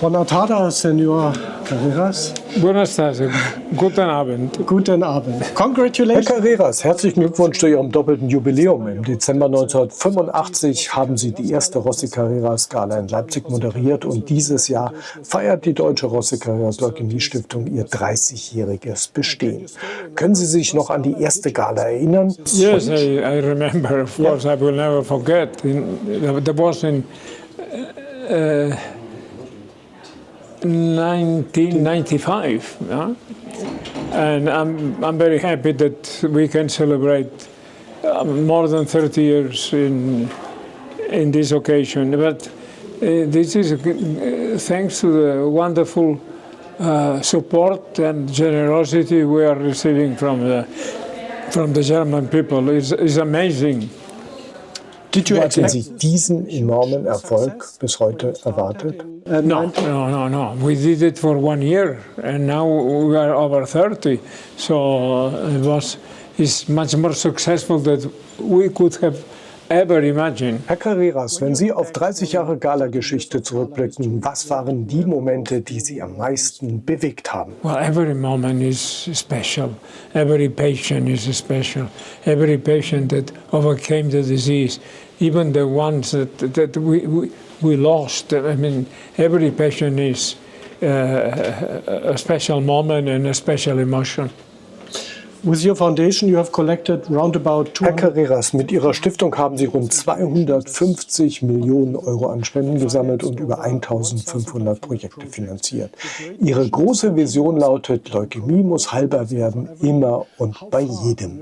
Buenas tardes, Senor Carreras. Buenas tardes. Guten Abend. Guten Abend. Congratulations. Herr Carreras, herzlichen Glückwunsch zu Ihrem doppelten Jubiläum. Im Dezember 1985 haben Sie die erste Rossi Carreras Gala in Leipzig moderiert und dieses Jahr feiert die Deutsche Rossi Carreras Leukämie Stiftung ihr 30-jähriges Bestehen. Können Sie sich noch an die erste Gala erinnern? Yes, I remember. Of course, I will never forget. There was in 1995, yeah? And I'm very happy that we can celebrate more than 30 years in this occasion. But this is thanks to the wonderful support and generosity we are receiving from the German people. It's amazing. Hätten Sie diesen enormen Erfolg bis heute erwartet? No. We did it for 1 year, and now we are over 30. So it's much more successful than we could have ever imagined. Herr Carreras, wenn Sie auf 30 Jahre Gala-Geschichte zurückblicken, was waren die Momente, die Sie am meisten bewegt haben? Well, every moment is special. Every patient is special. Every patient that overcame the disease, even the ones that we lost. I mean, every patient is a special moment and a special emotion. With your foundation, you have collected round about Herr Carreras, mit Ihrer Stiftung haben Sie rund 250 Millionen Euro an Spenden gesammelt und über 1500 Projekte finanziert. Ihre große Vision lautet, Leukämie muss heilbar werden, immer und bei jedem.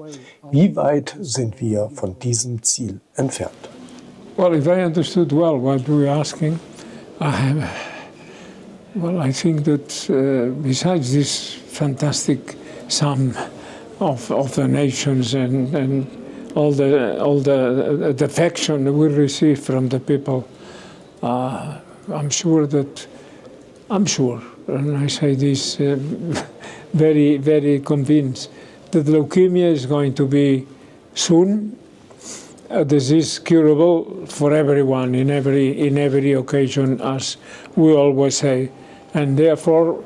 Wie weit sind wir von diesem Ziel entfernt? Well, if I understood well what you were asking, I think that besides this fantastic sum of the nations and all the affection that we receive from the people, I'm sure, and I say this very, very convinced, that leukemia is going to be soon a disease curable for everyone in every occasion, as we always say, and therefore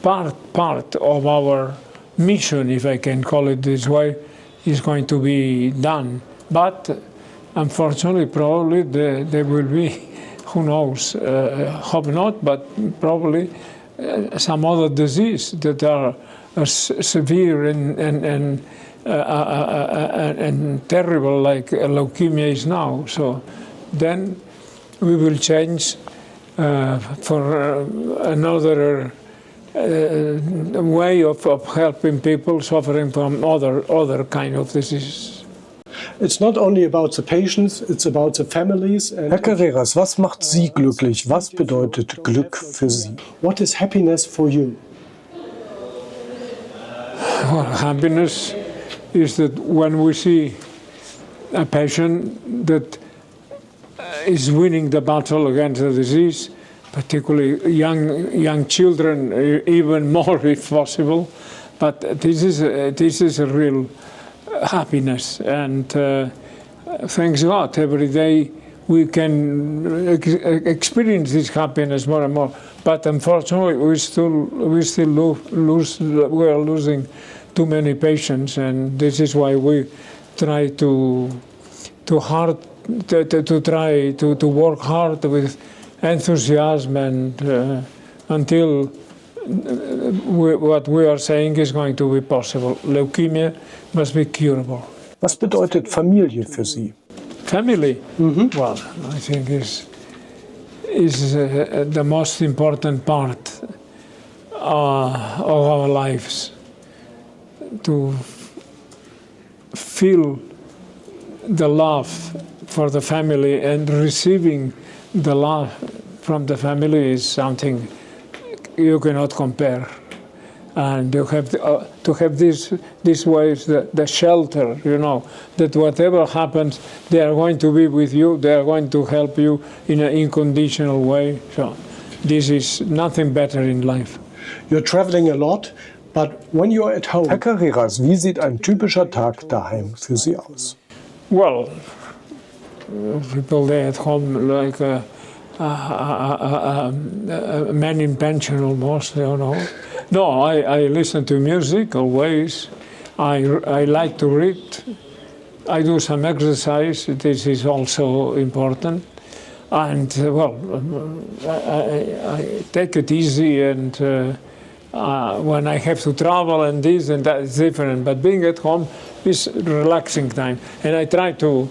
part of our mission, if I can call it this way, is going to be done. But unfortunately, probably there will be, who knows, hope not, but probably some other disease that are severe and terrible, like leukemia is now. So then we will change for another way of helping people suffering from other kind of diseases. It's not only about the patients, it's about the families. Herr Carreras, was macht Sie glücklich? Was bedeutet Glück für Sie? What is happiness for you? Well, happiness is that when we see a patient that is winning the battle against the disease, particularly young children, even more if possible. But this is a real happiness, and thanks God, every day we can experience this happiness more and more. But unfortunately, we are losing too many patients, and this is why we try to work hard with enthusiasm and until what we are saying is going to be possible. Leukemia must be curable. Was bedeutet Familie für Sie? Family, well, I think is the most important part of our lives. To feel the love for the family and receiving the love from the family is something you cannot compare. And you have to have this way, the shelter, you know, that whatever happens, they are going to be with you, they are going to help you in an unconditional way. So this is nothing better in life. You're traveling a lot, but when you're at home... Herr Carreras, wie sieht ein typischer Tag daheim für Sie aus? Well, people there at home, like man in pension almost, you know. No, I listen to music always. I like to read. I do some exercise. This is also important. And I take it easy, and when I have to travel and this and that is different. But being at home is relaxing time, and I try to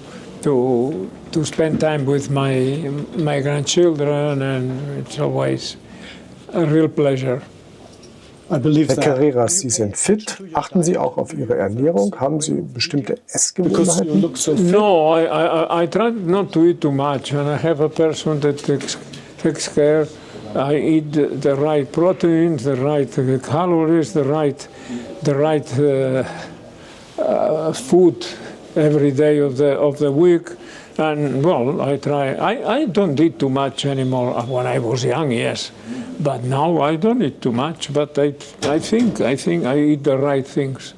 spend time with my grandchildren, and it's always a real pleasure. I believe Herr that. Carreras, Sie sind fit. Achten Sie auch auf Ihre Ernährung? Haben Sie bestimmte Because you Essgewohnheiten? look so fit. No, I try not to eat too much, and I have a person that takes care. I eat the right proteins, the right calories, the right food every day of the week. And well, I try. I don't eat too much anymore. When I was young, yes, but now I don't eat too much. But I think I eat the right things.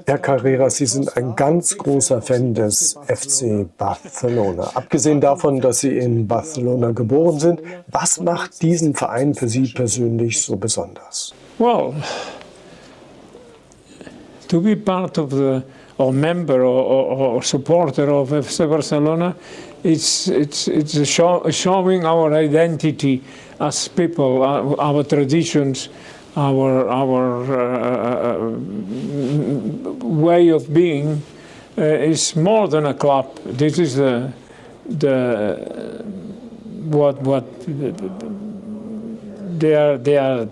Herr Carreras, Sie sind ein ganz großer Fan des FC Barcelona. Abgesehen davon, dass Sie in Barcelona geboren sind, was macht diesen Verein für Sie persönlich so besonders? Well, to be part of the or member or supporter of FC Barcelona, it's showing our identity as people, our traditions, our way of being is more than a club. This is what they are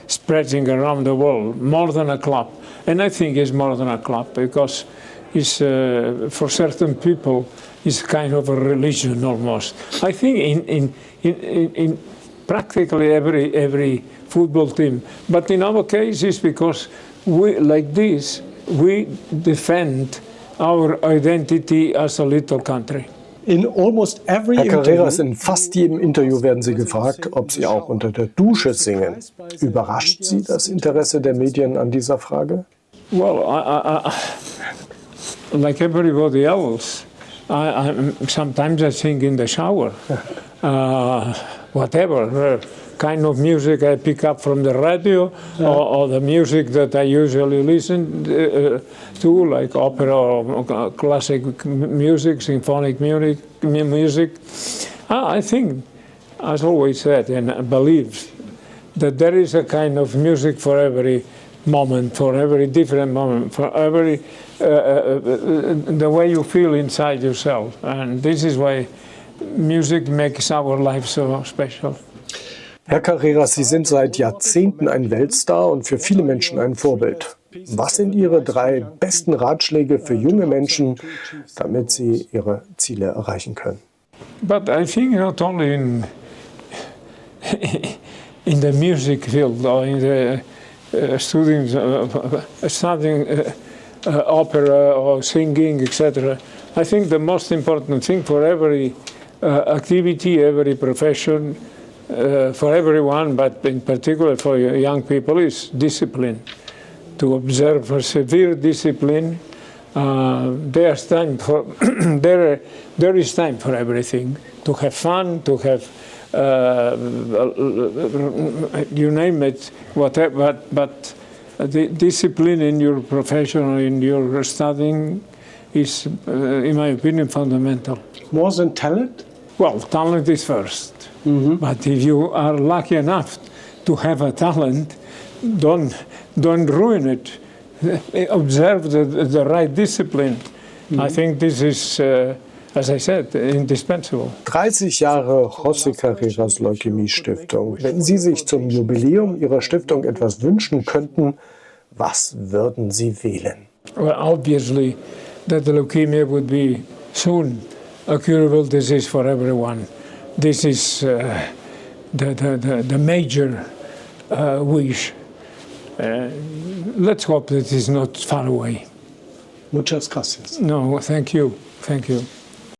spreading around the world, more than a club. And I think it's more than a club, because it's for certain people it's kind of a religion almost. I think in practically every football team, but in our case it's because we defend our identity as a little country. In almost every Herr Carreras, interview, in fast jedem Interview werden Sie gefragt, ob Sie auch unter der Dusche singen. Überrascht Sie das Interesse der Medien an dieser Frage? Well, like everybody else, sometimes I sing in the shower. Whatever kind of music I pick up from the radio, or the music that I usually listen to, like opera or classic music, symphonic music. I think, as always said and believe, that there is a kind of music for every moment, for every different moment, for every the way you feel inside yourself, and this is why music makes our life so special. Herr Carreras, Sie sind seit Jahrzehnten ein Weltstar und für viele Menschen ein Vorbild. Was sind Ihre 3 besten Ratschläge für junge Menschen, damit sie ihre Ziele erreichen können? But I think not only in the music field or in the studying opera or singing, etc. I think the most important thing for every activity, every profession, for everyone, but in particular for young people, is discipline. To observe a severe discipline. There's time for there is time for everything. To have fun, to have you name it, whatever. But the discipline in your profession or in your studying is, in my opinion, fundamental. more than talent? Well, talent is first. But if you are lucky enough to have a talent, don't ruin it. Observe the right discipline. I think this is, as I said, indispensable. 30 Jahre José Carreras Leukämie-Stiftung. Wenn Sie sich zum Jubiläum Ihrer Stiftung etwas wünschen könnten, was würden Sie wählen? Well, obviously, that the leukemia would be soon a curable disease for everyone. This is the major wish. Let's hope that it's not far away. Muchas gracias. No, thank you. Thank you.